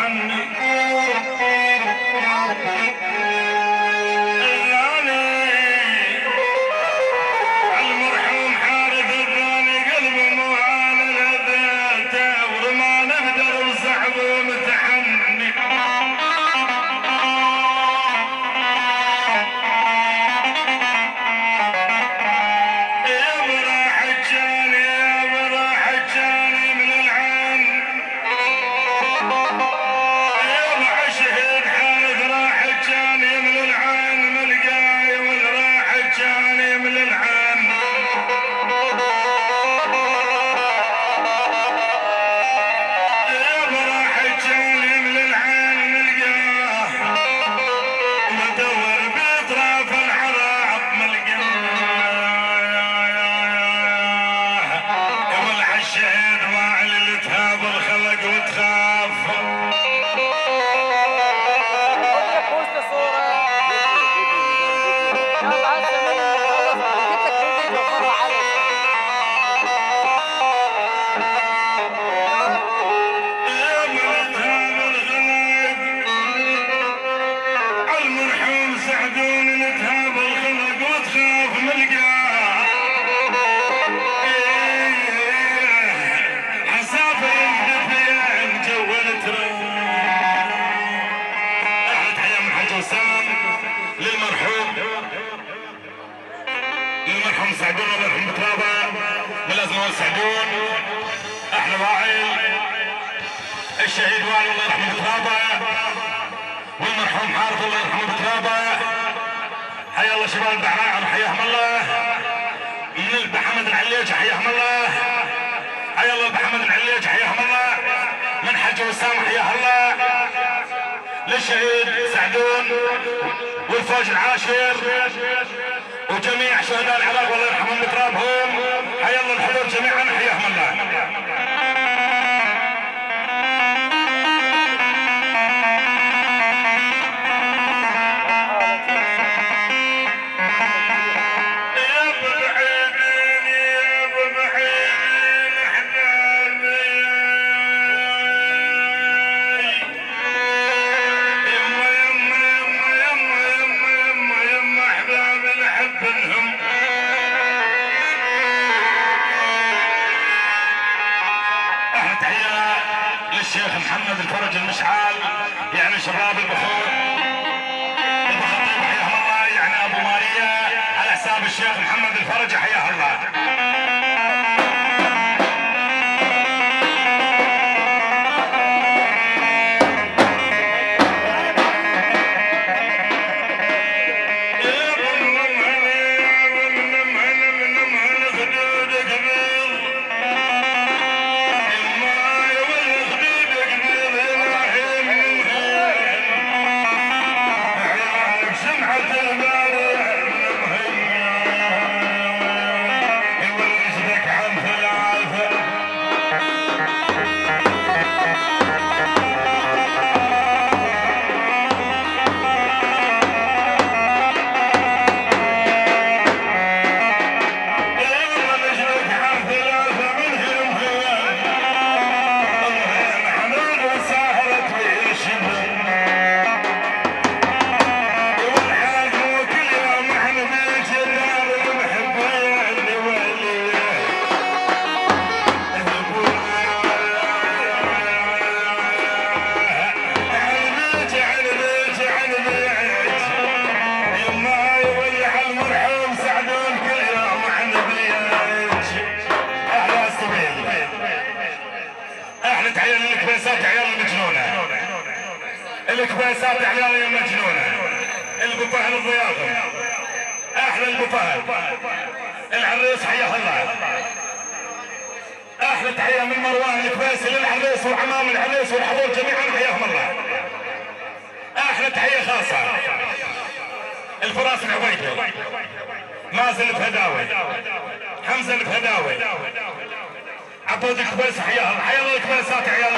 تحني المرحوم حارث الثاني قلبه مو على لذاته ورما نقدر وسحبه متحني للمرحوم سعدون والمرحوم بترابه من الازمه سعدون احنا راعي الشهيد والي الله يرحمه بترابه والمرحوم حارث الله يرحمه بترابه. حيا الله شباب البحرين حياهم الله. من البحمد العليج حياهم الله. حيا الله البحمد العليج حياهم الله. من حج وسام حياه الله. للشهيد سعدون والفوج العاشر وجميع شهداء العراق والله يرحمهم بترابهم. حيا الله الحضور جميعا حياهم الله. الشيخ محمد الفرج المشعال يعني شباب البخور الخطيب حياه الله يعني ابو ماريا على حساب الشيخ محمد الفرج حياه الله. الكبيسات عيال المجنونه البطهل الضيافه احلى البطهل العريس حياه الله. احلى تحيه من مروان الكبيسي للعريس وعمام العريس والحضور جميعا حياهم الله. احلى تحيه خاصه الفراس العبيدي مازن الفهداوي حمزه الفهداوي عبود الكبيسي حياه الله. حيا الله الكبيسات عيال